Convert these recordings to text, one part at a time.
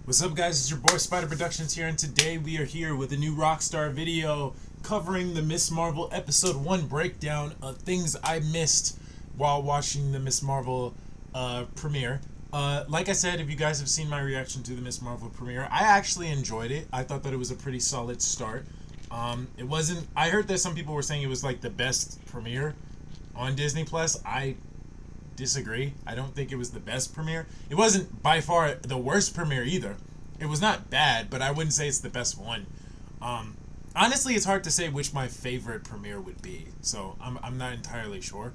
What's up, guys? It's your boy Spider Productions here, and today we are here with a new Rockstar video covering the Miss Marvel Episode 1 breakdown of things I missed while watching the Miss Marvel premiere. Like I said, if you guys have seen my reaction to the Miss Marvel premiere, I actually enjoyed it. I thought that it was a pretty solid start. It wasn't... I heard that some people were saying it was like the best premiere on Disney+. I disagree. I don't think it was the best premiere. It wasn't by far the worst premiere either. It was not bad, but I wouldn't say it's the best one. Honestly, it's hard to say which my favorite premiere would be, so I'm not entirely sure.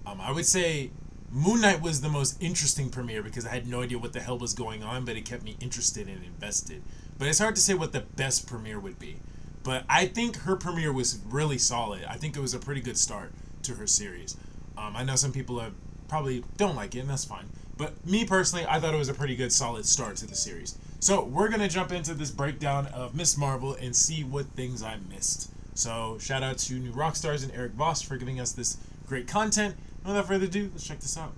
I would say Moon Knight was the most interesting premiere because I had no idea what the hell was going on, but it kept me interested and invested. But it's hard to say what the best premiere would be. But I think her premiere was really solid. I think it was a pretty good start to her series. I know some people have probably don't like it, and that's fine. But me personally, I thought it was a pretty good, solid start to the series. So we're going to jump into this breakdown of Miss Marvel and see what things I missed. So shout out to New Rockstars and Eric Voss for giving us this great content. And without further ado, let's check this out.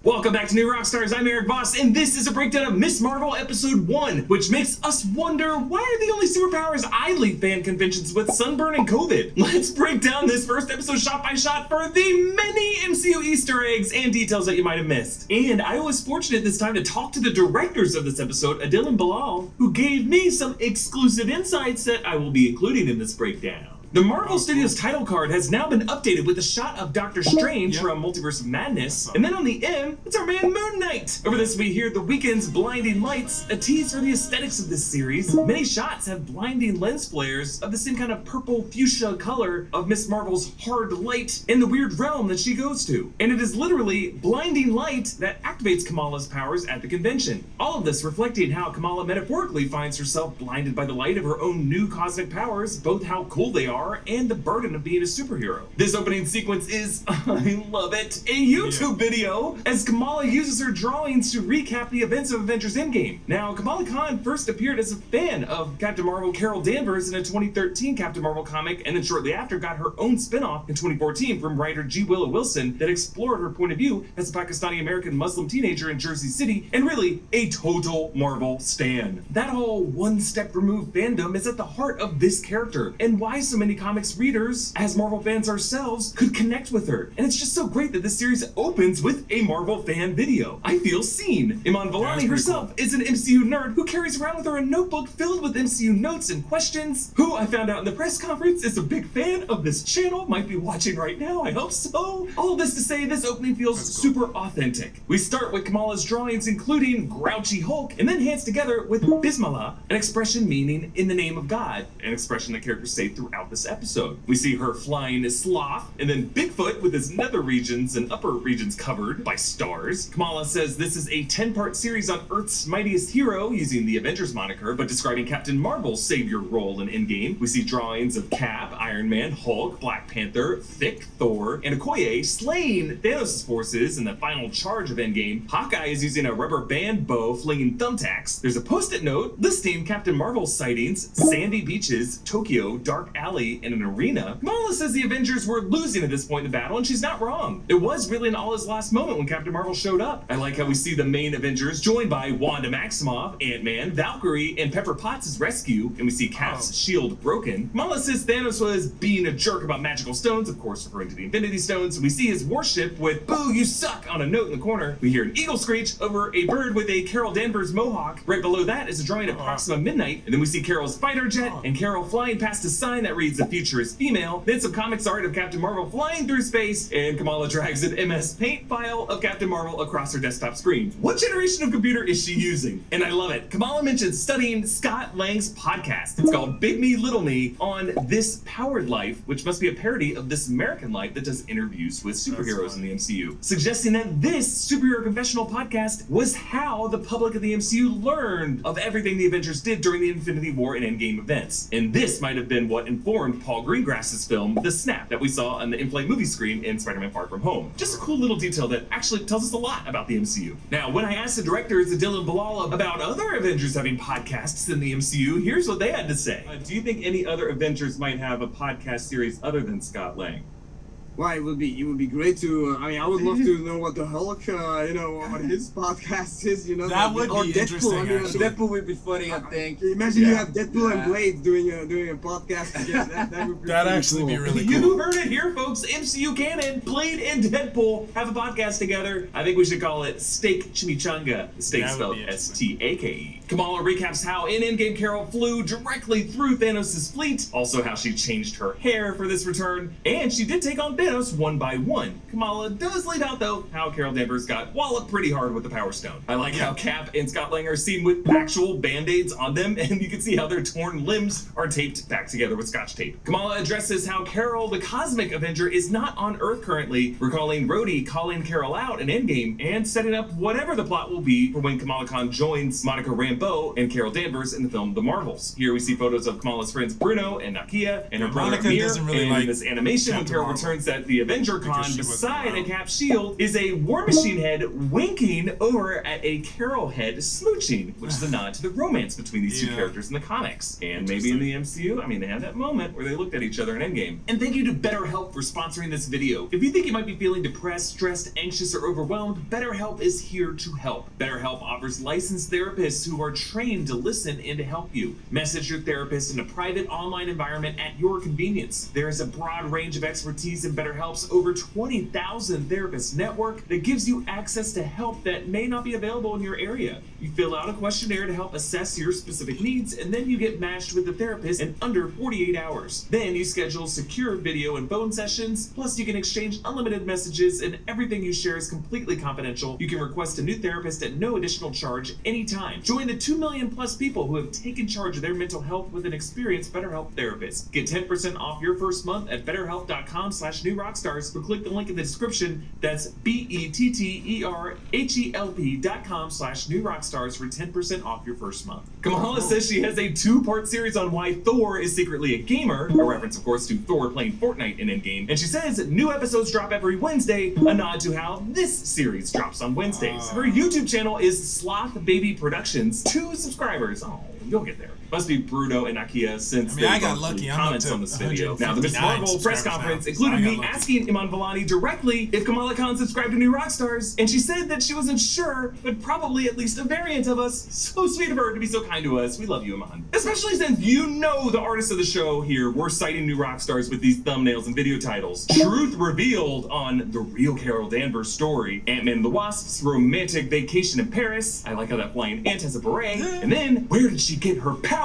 Welcome back to New Rockstars, I'm Eric Voss, and this is a breakdown of Miss Marvel Episode 1, which makes us wonder, why are the only superpowers I leave fan conventions with sunburn and COVID? Let's break down this first episode shot by shot for the many MCU Easter eggs and details that you might have missed. And I was fortunate this time to talk to the directors of this episode, Adil and Bilal, who gave me some exclusive insights that I will be including in this breakdown. The Marvel Studios title card has now been updated with a shot of Doctor Strange from Multiverse of Madness, and then on the M, it's our man Moon Knight. Over this we hear The Weeknd's Blinding Lights, a tease for the aesthetics of this series. Many shots have blinding lens flares of the same kind of purple fuchsia color of Miss Marvel's hard light in the weird realm that she goes to. And it is literally blinding light that activates Kamala's powers at the convention. All of this reflecting how Kamala metaphorically finds herself blinded by the light of her own new cosmic powers, both how cool they are and the burden of being a superhero. This opening sequence is, I love it, a YouTube video as Kamala uses her drawings to recap the events of Avengers Endgame. Now, Kamala Khan first appeared as a fan of Captain Marvel Carol Danvers in a 2013 Captain Marvel comic, and then shortly after got her own spin-off in 2014 from writer G. Willow Wilson that explored her point of view as a Pakistani-American Muslim teenager in Jersey City, and really a total Marvel stan. That whole one-step removed fandom is at the heart of this character, and why so many comics readers, as Marvel fans ourselves, could connect with her. And it's just so great that this series opens with a Marvel fan video. I feel seen. Iman Vellani herself is an MCU nerd who carries around with her a notebook filled with MCU notes and questions, who I found out in the press conference is a big fan of this channel, might be watching right now, I hope so. All this to say, this opening feels super authentic. We start with Kamala's drawings including Grouchy Hulk, and then hands together with Bismillah, an expression meaning in the name of God, an expression that characters say throughout this episode. We see her flying as Sloth, and then Bigfoot with his nether regions and upper regions covered by stars. Kamala says this is a 10-part series on Earth's mightiest hero, using the Avengers moniker, but describing Captain Marvel's savior role in Endgame. We see drawings of Cap, Iron Man, Hulk, Black Panther, Thick, Thor, and Okoye slaying Thanos' forces in the final charge of Endgame. Hawkeye is using a rubber band bow flinging thumbtacks. There's a post-it note listing Captain Marvel's sightings, sandy beaches, Tokyo, dark alley, and an arena. Kamala says the Avengers were losing at this point in the battle, and she's not wrong. It was really an all his last moment when Captain Marvel showed up. I like how we see the main Avengers joined by Wanda Maximoff, Ant-Man, Valkyrie, and Pepper Potts' rescue, and we see Cap's shield broken. Kamala says Thanos was being a jerk about magical stones, of course referring to the Infinity Stones. We see his warship with "Boo, you suck" on a note in the corner. We hear an eagle screech over a bird with a Carol Danvers mohawk. Right below that is a drawing of Proxima Midnight, and then we see Carol's fighter jet and Carol flying past a sign that reads "The future is female." Then some comics art of Captain Marvel flying through space, and Kamala drags an MS Paint file of Captain Marvel across her desktop screen. What generation of computer is she using? And I love it. Kamala mentions studying Scott Lang's podcast. It's called Big Me, Little Me, on This Powered Life, which must be a parody of This American Life that does interviews with superheroes in the MCU, suggesting that this superhero confessional podcast was how the public of the MCU learned of everything the Avengers did during the Infinity War and Endgame events. And this might have been what informed Paul Greengrass's film The Snap that we saw on the in-flight movie screen in Spider-Man Far From Home. Just a cool little detail that actually tells us a lot about the MCU. Now, when I asked the directors, Adil and Bilal, about other Avengers having podcasts in the MCU, here's what they had to say. Do you think any other Avengers might have a podcast series other than Scott Lang? Why it would be great to. I mean, I would love to know what the Hulk, what his podcast is. That would or be Deadpool. interesting, I mean, actually. Deadpool would be funny, I think. Imagine you have Deadpool and Blade doing a podcast together. That would be That'd pretty actually cool. be really You cool. heard it here, folks. MCU canon, Blade and Deadpool have a podcast together. I think we should call it Steak Chimichanga. Steak That would spelled be interesting. S-T-A-K-E. Kamala recaps how in Endgame Carol flew directly through Thanos' fleet, also how she changed her hair for this return, and she did take on Thanos one by one. Kamala does leave out, though, how Carol Danvers got walloped pretty hard with the Power Stone. I like how Cap and Scott Lang are seen with actual band-aids on them, and you can see how their torn limbs are taped back together with Scotch tape. Kamala addresses how Carol, the Cosmic Avenger, is not on Earth currently, recalling Rhodey calling Carol out in Endgame, and setting up whatever the plot will be for when Kamala Khan joins Monica Rambeau and Carol Danvers in the film The Marvels. Here we see photos of Kamala's friends Bruno and Nakia, and her brother Monica Amir, doesn't really and like in this animation when Captain Carol Marvel returns at the Avenger Con because she wasn't beside a around. Cap shield is a War Machine head winking over at a Carol head smooching, which is a nod to the romance between these two Yeah. characters in the comics. And maybe in the MCU, I mean, they had that moment where they looked at each other in Endgame. And thank you to BetterHelp for sponsoring this video. If you think you might be feeling depressed, stressed, anxious, or overwhelmed, BetterHelp is here to help. BetterHelp offers licensed therapists who are trained to listen and to help you. Message your therapist in a private online environment at your convenience. There is a broad range of expertise in BetterHelp's over 20,000 therapist network that gives you access to help that may not be available in your area. You fill out a questionnaire to help assess your specific needs, and then you get matched with a therapist in under 48 hours. Then you schedule secure video and phone sessions, plus you can exchange unlimited messages, and everything you share is completely confidential. You can request a new therapist at no additional charge anytime. Join the 2 million plus people who have taken charge of their mental health with an experienced BetterHelp therapist. Get 10% off your first month at betterhelp.com/newrockstars or click the link in the description. That's BETTERHELP.com/newrockstars for 10% off your first month. Kamala says she has a 2-part series on why Thor is secretly a gamer, a reference of course to Thor playing Fortnite in Endgame, and she says new episodes drop every Wednesday, a nod to how this series drops on Wednesdays. Her YouTube channel is Sloth Baby Productions, 2 subscribers. Oh, you'll get there. Must be Bruno and Nakia since I they got both lucky. leave I'm comments up to on this video. Now, the Miss 159 Marvel press subscribers conference now. included I got me lucky. asking Iman Vellani directly if Kamala Khan subscribed to New Rockstars, and she said that she wasn't sure, but probably at least a variant of us. So sweet of her to be so kind to us. We love you, Iman. Especially since you know the artists of the show here were citing New Rockstars with these thumbnails and video titles. Truth revealed on the real Carol Danvers story, Ant-Man and the Wasp's romantic vacation in Paris. I like how that flying ant has a beret. And then, where did she get her powers?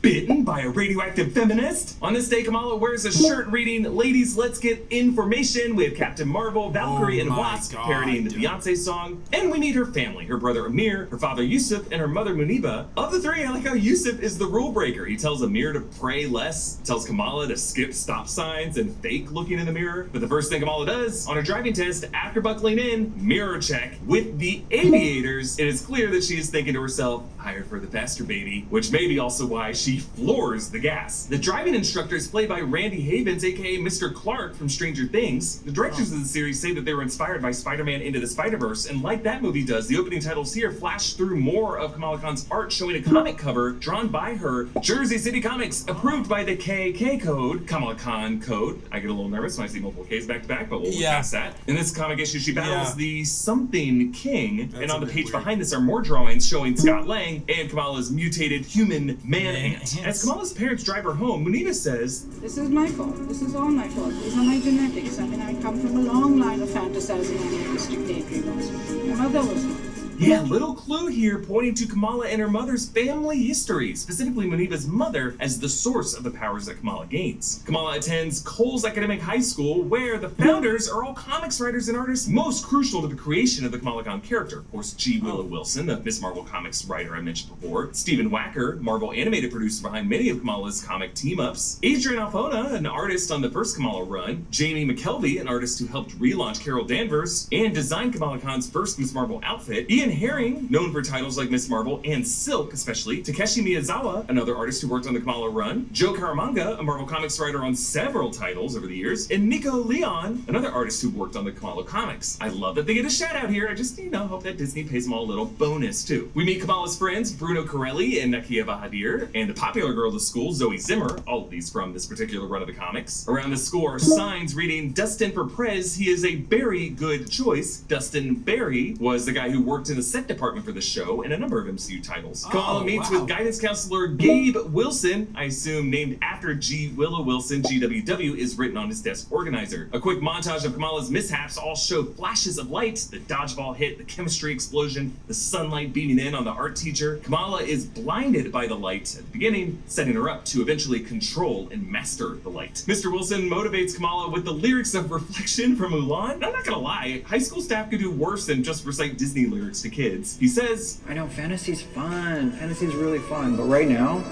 Bitten by a radioactive feminist? On this day, Kamala wears a shirt reading, "Ladies, let's get information," with Captain Marvel, Valkyrie, Oh and my Wasp God, parodying the dude. Beyonce song. And we meet her family, her brother Amir, her father Yusuf, and her mother Muniba. Of the 3, I like how Yusuf is the rule breaker. He tells Amir to pray less, tells Kamala to skip stop signs and fake looking in the mirror. But the first thing Kamala does on her driving test after buckling in, mirror check with the aviators, it is clear that she is thinking to herself, "Higher for the faster, baby," which may be also why she floors the gas. The driving instructor is played by Randy Havens, aka Mr. Clark from Stranger Things. The directors of the series say that they were inspired by Spider-Man Into the Spider-Verse, and like that movie does, the opening titles here flash through more of Kamala Khan's art, showing a comic cover drawn by her. Jersey City Comics, approved by the KK code, Kamala Khan code. I get a little nervous when I see multiple Ks back to back, but we'll look past that. In this comic issue, she battles the Something King, That's and on a the bit page weird. behind this are more drawings showing Scott Lang and Kamala's mutated human man-ant. ants. As Kamala's parents drive her home, Munina says, This is my fault. This is all my fault. These are my genetics. I mean, I come from a long line of fantasizing and artistic daydreamers. My mother was one. yeah, little clue here pointing to Kamala and her mother's family history, specifically Muniba's mother as the source of the powers that Kamala gains. Kamala attends Coles Academic High School, where the founders are all comics writers and artists most crucial to the creation of the Kamala Khan character. Of course, G. Willow Wilson, the Miss Marvel comics writer I mentioned before, Stephen Wacker, Marvel animated producer behind many of Kamala's comic team-ups, Adrian Alfona, an artist on the first Kamala run, Jamie McKelvey, an artist who helped relaunch Carol Danvers and design Kamala Khan's first Miss Marvel outfit, Ian Herring, known for titles like Miss Marvel and Silk especially. Takeshi Miyazawa, another artist who worked on the Kamala run. Joe Caramanga, a Marvel Comics writer on several titles over the years. And Nico Leon, another artist who worked on the Kamala comics. I love that they get a shout out here. I just, hope that Disney pays them all a little bonus too. We meet Kamala's friends, Bruno Corelli and Nakia Bahadir, and the popular girl of the school, Zoe Zimmer, all of these from this particular run of the comics. Around the school are signs reading, Dustin for Prez, he is a very good choice. Dustin Barry was the guy who worked in the set department for the show and a number of MCU titles. Kamala meets with guidance counselor Gabe Wilson, I assume named after G. Willow Wilson. GWW is written on his desk organizer. A quick montage of Kamala's mishaps all show flashes of light, the dodgeball hit, the chemistry explosion, the sunlight beaming in on the art teacher. Kamala is blinded by the light at the beginning, setting her up to eventually control and master the light. Mr. Wilson motivates Kamala with the lyrics of Reflection from Mulan. And I'm not gonna lie, high school staff could do worse than just recite Disney lyrics to kids. He says, I know, fantasy's fun. Fantasy's really fun. But right now,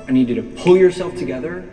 I need you to pull yourself together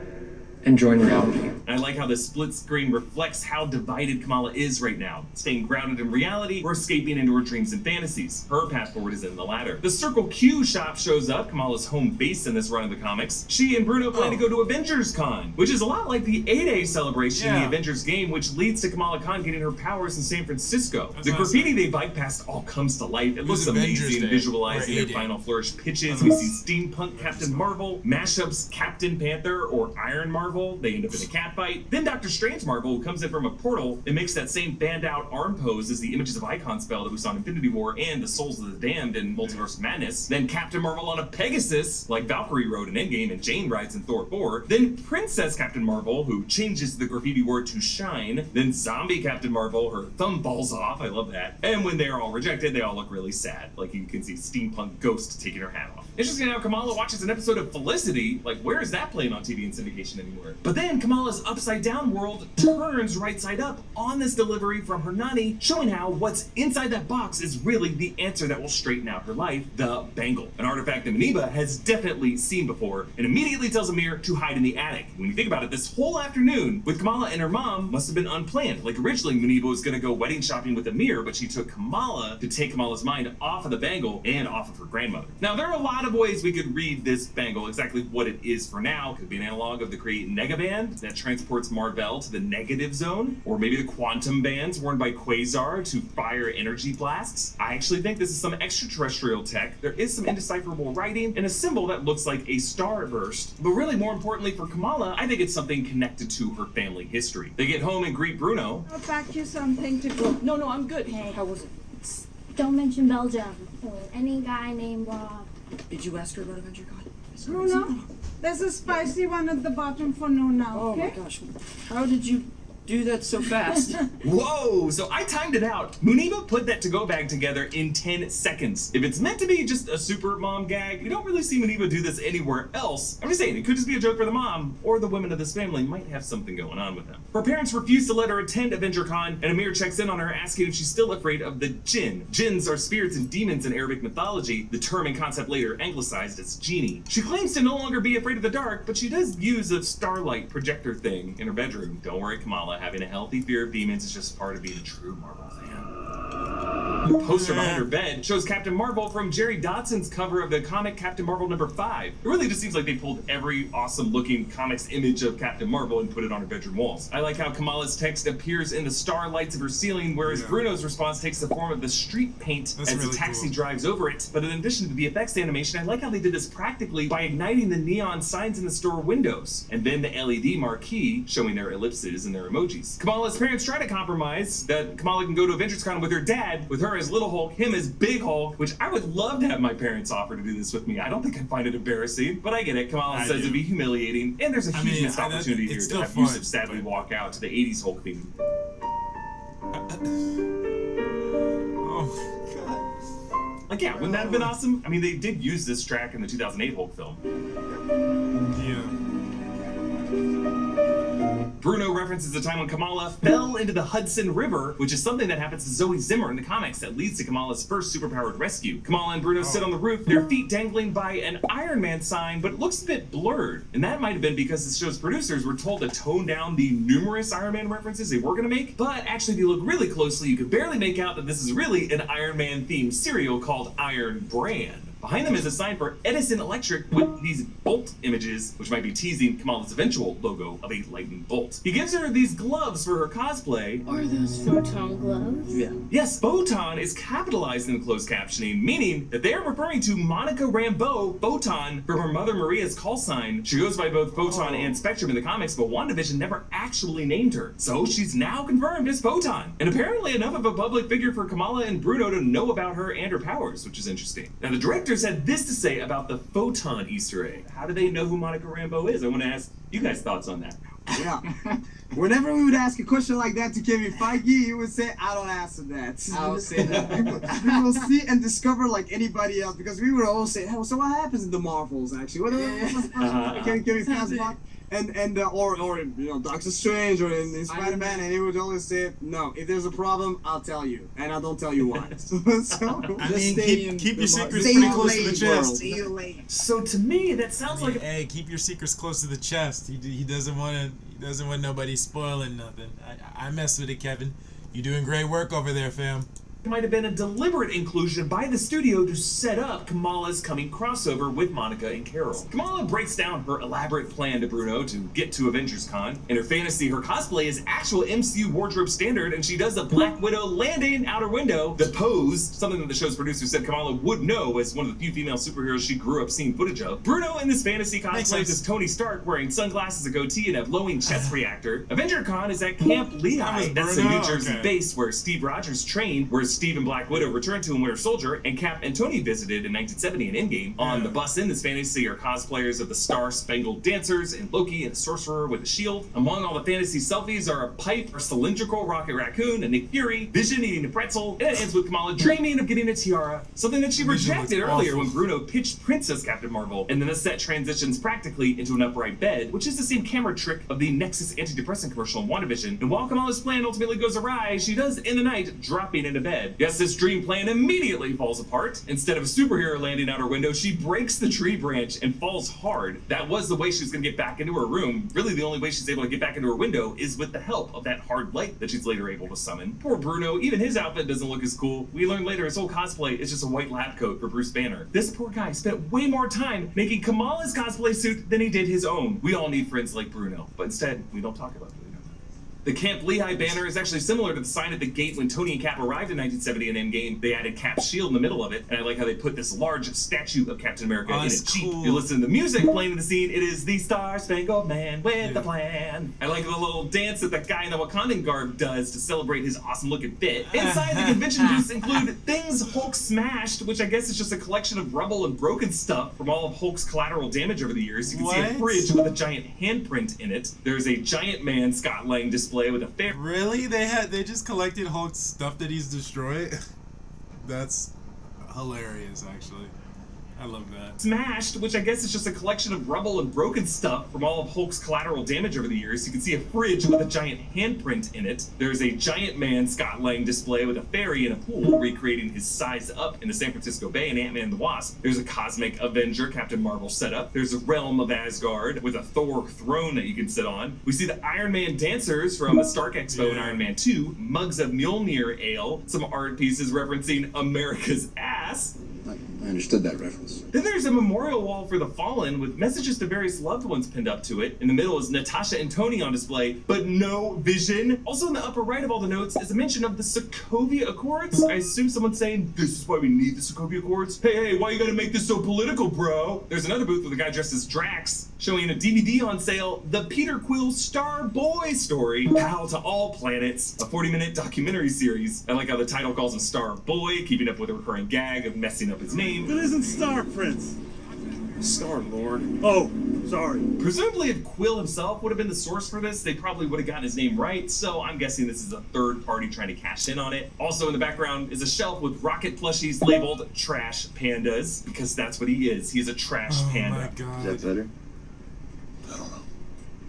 and join reality. I like how the split screen reflects how divided Kamala is right now, staying grounded in reality or escaping into her dreams and fantasies. Her path forward is in the latter. The Circle Q shop shows up, Kamala's home base in this run of the comics. She and Bruno plan to go to Avengers Con, which is a lot like the A-Day celebration in the Avengers game, which leads to Kamala Khan getting her powers in San Francisco. The graffiti they bike past all comes to life. It looks amazing, visualizing their final flourish pitches. We see steampunk Captain Marvel, mashups Captain Panther or Iron Marvel. They end up in a cat fight. Then Doctor Strange Marvel, who comes in from a portal and makes that same banned out arm pose as the Images of Icon spell that we saw in Infinity War and the Souls of the Damned in Multiverse of Madness. Then Captain Marvel on a Pegasus, like Valkyrie rode in Endgame and Jane rides in Thor 4. Then Princess Captain Marvel, who changes the graffiti word to shine. Then Zombie Captain Marvel, her thumb falls off. I love that. And when they're all rejected, they all look really sad. Like you can see Steampunk Ghost taking her hat off. Interesting how Kamala watches an episode of Felicity. Like, where is that playing on TV and syndication anymore? But then Kamala's upside down world turns right side up on this delivery from her nanny, showing how what's inside that box is really the answer that will straighten out her life, the bangle. An artifact that Muniba has definitely seen before and immediately tells Amir to hide in the attic. When you think about it, this whole afternoon with Kamala and her mom must have been unplanned. Like originally Muniba was gonna go wedding shopping with Amir, but she took Kamala to take Kamala's mind off of the bangle and off of her grandmother. Now there are a lot of ways we could read this bangle, exactly what it is for now. Could be an analog of the Create Negaband that transports Marvel to the negative zone, or maybe the quantum bands worn by Quasar to fire energy blasts. I actually think this is some extraterrestrial tech. There is some indecipherable writing and a symbol that looks like a starburst. But really more importantly for Kamala, I think it's something connected to her family history. They get home and greet Bruno. I'll pack you something to go. No, I'm good. Hey, how was it? Don't mention Belgium or any guy named Rob. Did you ask her about Avenger Con? Bruno, there's a spicy one at the bottom for no now, Oh okay? my gosh, how did you do that so fast? Whoa, so I timed it out. Muniba put that to-go bag together in 10 seconds. If it's meant to be just a super mom gag, you don't really see Muniba do this anywhere else. I'm just saying, it could just be a joke for the mom, or the women of this family might have something going on with them. Her parents refuse to let her attend Avenger Con, and Amir checks in on her asking if she's still afraid of the Jinn. Jinns are spirits and demons in Arabic mythology, the term and concept later anglicized as genie. She claims to no longer be afraid of the dark, but she does use a starlight projector thing in her bedroom. Don't worry, Kamala. Having a healthy fear of demons is just part of being a true Marvel fan. The poster behind her bed shows Captain Marvel from Jerry Dodson's cover of the comic Captain Marvel #5. It really just seems like they pulled every awesome looking comics image of Captain Marvel and put it on her bedroom walls. I like how Kamala's text appears in the starlights of her ceiling, whereas Bruno's response takes the form of the street paint as the taxi drives over it. But in addition to the VFX animation, I like how they did this practically by igniting the neon signs in the store windows, and then the LED marquee showing their ellipses and their emojis. Kamala's parents try to compromise that Kamala can go to Avengers Con with her dad, with her as Little Hulk, him as Big Hulk, which I would love to have my parents offer to do this with me. I don't think I'd find it embarrassing, but I get it. Kamala says it'd be humiliating, and there's a huge missed opportunity here to have Yusuf sadly walk out to the 80s Hulk theme. Oh my god. Like, yeah, wouldn't that have been awesome? I mean, they did use this track in the 2008 Hulk film. Yeah. Bruno references the time when Kamala fell into the Hudson River, which is something that happens to Zoe Zimmer in the comics that leads to Kamala's first superpowered rescue. Kamala and Bruno sit on the roof, their feet dangling by an Iron Man sign, but it looks a bit blurred. And that might have been because the show's producers were told to tone down the numerous Iron Man references they were going to make, but actually if you look really closely, you could barely make out that this is really an Iron Man themed cereal called Iron Bran. Behind them is a sign for Edison Electric with these bolt images, which might be teasing Kamala's eventual logo of a lightning bolt. He gives her these gloves for her cosplay. Are those photon gloves? Yeah. Yes, photon is capitalized in the closed captioning, meaning that they are referring to Monica Rambeau, Photon, from her mother Maria's call sign. She goes by both Photon and Spectrum in the comics, but WandaVision never actually named her. So she's now confirmed as Photon. And apparently enough of a public figure for Kamala and Bruno to know about her and her powers, which is interesting. Now the director had this to say about the Photon Easter egg. How do they know who Monica Rambeau is? I want to ask you guys thoughts on that. Yeah. Whenever we would ask a question like that to Kevin Feige, he would say, I don't answer that. I would say that. We will see and discover like anybody else, because we would always say, hey, so what happens in the Marvels, actually? What's the first Kevin Feige back? Or you know, Doctor Strange or in Spider-Man, and he would always say, no, if there's a problem, I'll tell you, and I don't tell you why. So I mean, keep your secrets pretty close to the chest. So to me, that sounds like hey, keep your secrets close to the chest. He doesn't want nobody spoiling nothing. I mess with it, Kevin. You're doing great work over there, fam. it might have been a deliberate inclusion by the studio to set up Kamala's coming crossover with Monica and Carol. Kamala breaks down her elaborate plan to Bruno to get to Avengers Con. In her fantasy, her cosplay is actual MCU wardrobe standard, and she does a Black Widow landing out her window. The pose, something that the show's producer said Kamala would know as one of the few female superheroes she grew up seeing footage of. Bruno in this fantasy cosplay is Tony Stark, wearing sunglasses, a goatee, and a blowing chest reactor. Avenger Con is at Camp Lehigh. That's the New Jersey base where Steve Rogers trained, where Steve and Black Widow returned to in Winter Soldier, and Cap and Tony visited in 1970 in Endgame. On the bus in this fantasy are cosplayers of the Star-Spangled Dancers and Loki and a sorcerer with a shield. Among all the fantasy selfies are a pipe, a cylindrical Rocket Raccoon, and Nick Fury, Vision eating a pretzel, and it ends with Kamala dreaming of getting a tiara, something that she rejected earlier when Bruno pitched Princess Captain Marvel. And then the set transitions practically into an upright bed, which is the same camera trick of the Nexus antidepressant commercial in WandaVision. And while Kamala's plan ultimately goes awry, she does end the night dropping into bed. Yes, this dream plan immediately falls apart. Instead of a superhero landing out her window, she breaks the tree branch and falls hard. That was the way she was going to get back into her room. Really, the only way she's able to get back into her window is with the help of that hard light that she's later able to summon. Poor Bruno, even his outfit doesn't look as cool. We learn later his whole cosplay is just a white lab coat for Bruce Banner. This poor guy spent way more time making Kamala's cosplay suit than he did his own. We all need friends like Bruno, but instead, we don't talk about Bruno. The Camp Lehigh banner is actually similar to the sign at the gate when Tony and Cap arrived in 1970 in Endgame. They added Cap's shield in the middle of it, and I like how they put this large statue of Captain America in a Jeep. You listen to the music playing in the scene, it is the Star-Spangled Man with the plan. I like the little dance that the guy in the Wakandan garb does to celebrate his awesome looking fit. Inside, the convention booths include Things Hulk Smashed, which I guess is just a collection of rubble and broken stuff from all of Hulk's collateral damage over the years. You can see a fridge with a giant handprint in it. There's a giant man Scott Lang display with a fair. Really? They just collected Hulk's stuff that he's destroyed? That's hilarious, actually. I love that. Smashed, which I guess is just a collection of rubble and broken stuff from all of Hulk's collateral damage over the years. You can see a fridge with a giant handprint in it. There's a giant man Scott Lang display with a fairy in a pool, recreating his size up in the San Francisco Bay in Ant-Man and the Wasp. There's a Cosmic Avenger Captain Marvel setup. There's a Realm of Asgard with a Thor throne that you can sit on. We see the Iron Man dancers from the Stark Expo in Iron Man 2, mugs of Mjolnir ale, some art pieces referencing America's ass. I understood that reference. Then there's a memorial wall for the fallen with messages to various loved ones pinned up to it. In the middle is Natasha and Tony on display, but no Vision. Also in the upper right of all the notes is a mention of the Sokovia Accords. I assume someone's saying, this is why we need the Sokovia Accords? Hey, why you gotta make this so political, bro? There's another booth with a guy dressed as Drax, showing a DVD on sale, The Peter Quill Star Boy Story, Pal to All Planets, a 40-minute documentary series. I like how the title calls him Star Boy, keeping up with a recurring gag of messing up his name. It isn't Star Prince. Star-Lord. Oh, sorry. Presumably, if Quill himself would have been the source for this, they probably would have gotten his name right, so I'm guessing this is a third party trying to cash in on it. Also in the background is a shelf with Rocket plushies labeled Trash Pandas, because that's what he is. He's a trash panda. Oh my God. Is that better?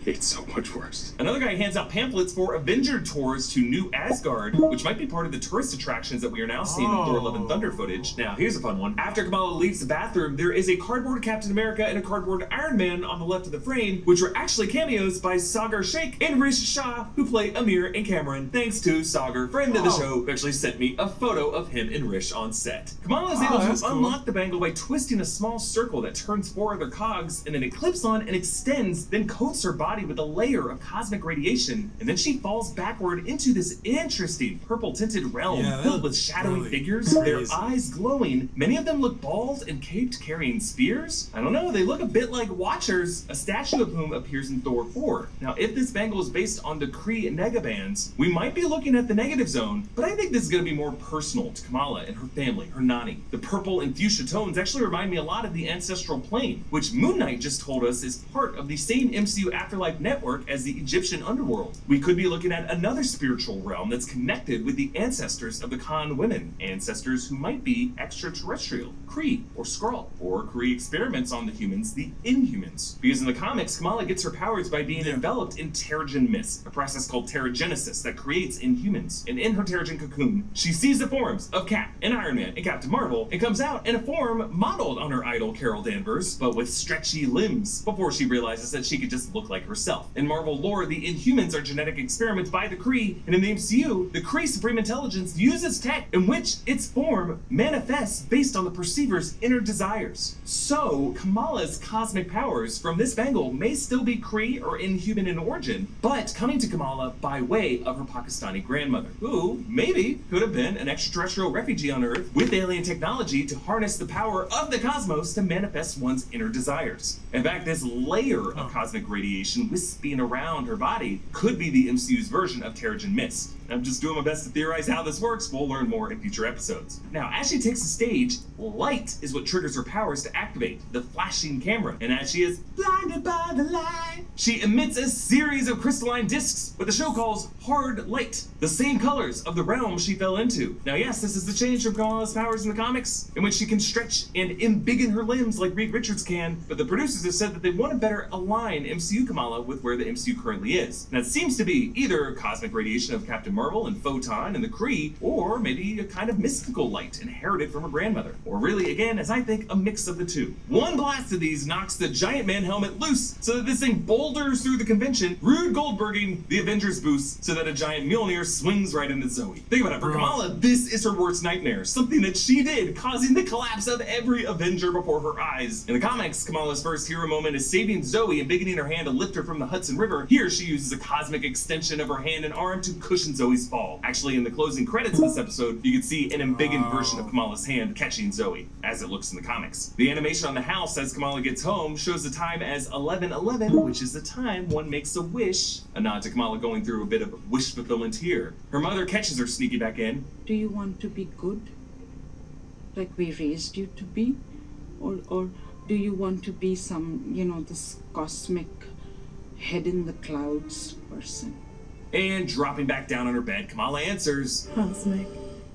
It's so much worse. Another guy hands out pamphlets for Avenger tours to New Asgard, which might be part of the tourist attractions that we are now seeing in Thor: Love and Thunder footage. Now, here's a fun one. After Kamala leaves the bathroom, there is a cardboard Captain America and a cardboard Iron Man on the left of the frame, which were actually cameos by Sagar Sheikh and Rish Shah, who play Amir and Cameron. Thanks to Sagar, friend of the show, who actually sent me a photo of him and Rish on set. Kamala is able to unlock the bangle by twisting a small circle that turns 4 other cogs, and then it clips on and extends, then coats her body with a layer of cosmic radiation, and then she falls backward into this interesting purple-tinted realm filled with shadowy figures, their eyes glowing. Many of them look bald and caped, carrying spears. I don't know, they look a bit like Watchers, a statue of whom appears in Thor 4. Now, if this bangle is based on the Kree negabands, we might be looking at the negative zone, but I think this is going to be more personal to Kamala and her family, her Nani. The purple and fuchsia tones actually remind me a lot of the ancestral plane, which Moon Knight just told us is part of the same MCU afterlife network as the Egyptian underworld. We could be looking at another spiritual realm that's connected with the ancestors of the Khan women, ancestors who might be extraterrestrial, Kree, or Skrull, or Kree experiments on the humans, the Inhumans. Because in the comics, Kamala gets her powers by being enveloped in Terrigen mist, a process called Terrigenesis that creates Inhumans. And in her Terrigen cocoon, she sees the forms of Cap and Iron Man and Captain Marvel, and comes out in a form modeled on her idol Carol Danvers, but with stretchy limbs, before she realizes that she could just look like herself. In Marvel lore, the Inhumans are genetic experiments by the Kree, and in the MCU, the Kree Supreme Intelligence uses tech in which its form manifests based on the perceiver's inner desires. So, Kamala's cosmic powers from this bangle may still be Kree or Inhuman in origin, but coming to Kamala by way of her Pakistani grandmother, who maybe could have been an extraterrestrial refugee on Earth with alien technology to harness the power of the cosmos to manifest one's inner desires. In fact, this layer of cosmic radiation wisping around her body could be the MCU's version of Terrigen mist. I'm just doing my best to theorize how this works. We'll learn more in future episodes. Now, as she takes the stage, light is what triggers her powers to activate the flashing camera. And as she is blinded by the light, she emits a series of crystalline discs, what the show calls hard light, the same colors of the realm she fell into. Now, yes, this is the change from Kamala's powers in the comics, in which she can stretch and embiggen her limbs like Reed Richards can, but the producers have said that they want to better align MCU Kamala with where the MCU currently is. And that seems to be either cosmic radiation of Captain Marvel and Photon and the Kree, or maybe a kind of mystical light inherited from her grandmother. Or really, again, as I think, a mix of the two. One blast of these knocks the Giant Man helmet loose, so that this thing boulders through the convention, Rude Goldberging the Avengers boost, so that a giant Mjolnir swings right into Zoe. Think about it, for Kamala, this is her worst nightmare, something that she did, causing the collapse of every Avenger before her eyes. In the comics, Kamala's first hero moment is saving Zoe and beginning her hand to lift her from the Hudson River. Here, she uses a cosmic extension of her hand and arm to cushion Zoe's fall. Actually, in the closing credits of this episode, you can see an embiggened version of Kamala's hand catching Zoe, as it looks in the comics. The animation on the house as Kamala gets home shows the time as 11:11, which is the time one makes a wish. A nod to Kamala going through a bit of wish fulfillment here. Her mother catches her sneaking back in. Do you want to be good? Like we raised you to be? Or do you want to be some, this cosmic head in the clouds person? And dropping back down on her bed, Kamala answers, Cosmic.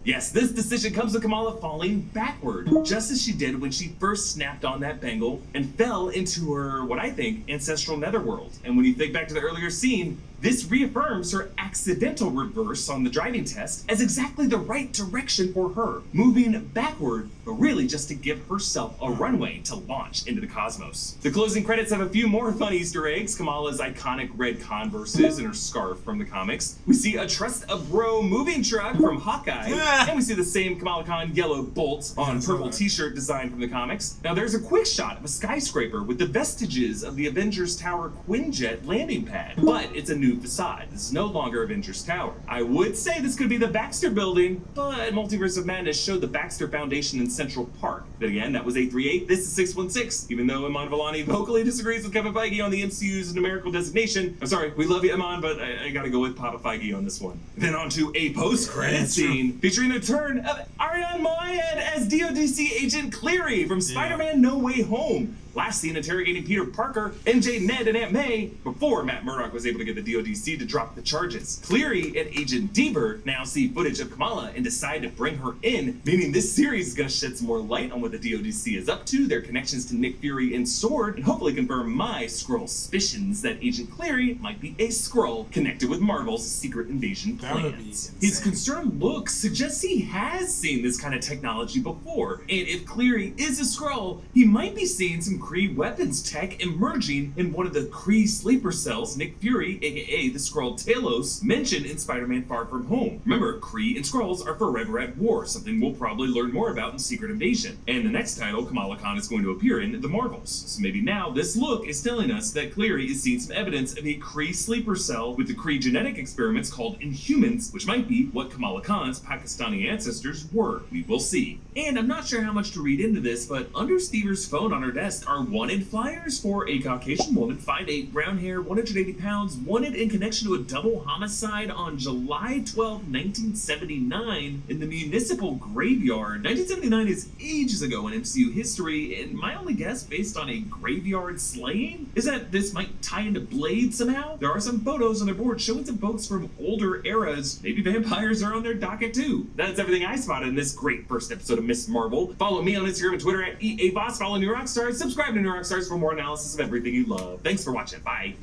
Yes, this decision comes with Kamala falling backward, just as she did when she first snapped on that bangle and fell into her, what I think, ancestral netherworld. And when you think back to the earlier scene, this reaffirms her accidental reverse on the driving test as exactly the right direction for her, moving backward, but really just to give herself a runway to launch into the cosmos. The closing credits have a few more fun Easter eggs, Kamala's iconic red Converses and her scarf from the comics. We see a Trust a Bro moving truck from Hawkeye, and we see the same Kamala Khan yellow bolts on purple t-shirt design from the comics. Now there's a quick shot of a skyscraper with the vestiges of the Avengers Tower Quinjet landing pad, but it's a new facade. This is no longer Avengers Tower. I would say this could be the Baxter Building, but Multiverse of Madness showed the Baxter Foundation in Central Park. But again, that was 838, this is 616, even though Iman Vellani vocally disagrees with Kevin Feige on the MCU's numerical designation. I'm sorry, we love you, Iman, but I gotta go with Papa Feige on this one. Then on to a post-credit scene featuring the return of Ariane Moayed as DODC agent Cleary from Spider-Man No Way Home. Last seen interrogating Peter Parker, MJ, Ned, and Aunt May before Matt Murdock was able to get the DODC to drop the charges. Cleary and Agent Deaver now see footage of Kamala and decide to bring her in, meaning this series is going to shed some more light on what what the DODC is up to, their connections to Nick Fury and S.W.O.R.D., and hopefully confirm my Skrull suspicions that Agent Cleary might be a Skrull connected with Marvel's secret invasion plans. His concerned look suggests he has seen this kind of technology before, and if Cleary is a Skrull, he might be seeing some Kree weapons tech emerging in one of the Kree sleeper cells Nick Fury, aka the Skrull Talos, mentioned in Spider-Man Far From Home. Remember, Kree and Skrulls are forever at war, something we'll probably learn more about in Secret Invasion. And the next title Kamala Khan is going to appear in, The Marvels. So maybe now this look is telling us that Cleary is seeing some evidence of a Kree sleeper cell with the Kree genetic experiments called Inhumans, which might be what Kamala Khan's Pakistani ancestors were. We will see. And I'm not sure how much to read into this, but under Stever's phone on her desk are wanted flyers for a Caucasian woman, 5'8", brown hair, 180 pounds, wanted in connection to a double homicide on July 12, 1979 in the municipal graveyard. 1979 is ages ago in MCU history, and my only guess based on a graveyard slaying is that this might tie into Blade somehow. There are some photos on their board showing some folks from older eras. Maybe vampires are on their docket too. That's everything I spotted in this great first episode of Miss Marvel. Follow me on Instagram and Twitter at EABoss. Follow New Rockstars. Subscribe to New Rockstars for more analysis of everything you love. Thanks for watching. Bye.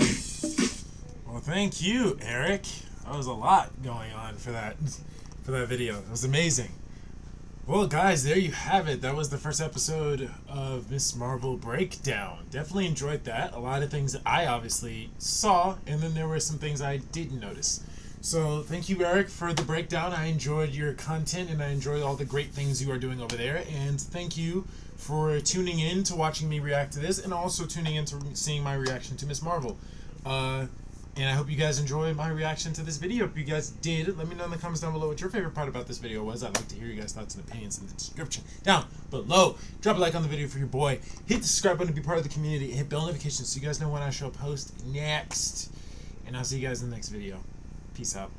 Well, thank you, Eric. That was a lot going on for that video. It was amazing. Well, guys, there you have it. That was the first episode of Miss Marvel Breakdown. Definitely enjoyed that. A lot of things that I obviously saw, and then there were some things I didn't notice. So thank you, Eric, for the breakdown. I enjoyed your content, and I enjoyed all the great things you are doing over there. And thank you for tuning in to watching me react to this, and also tuning in to seeing my reaction to Miss Marvel. And I hope you guys enjoyed my reaction to this video. If you guys did, let me know in the comments down below what your favorite part about this video was. I'd like to hear you guys' thoughts and opinions in the description down below. Drop a like on the video for your boy. Hit the subscribe button to be part of the community. And hit bell notifications so you guys know when I shall post next. And I'll see you guys in the next video. Peace out.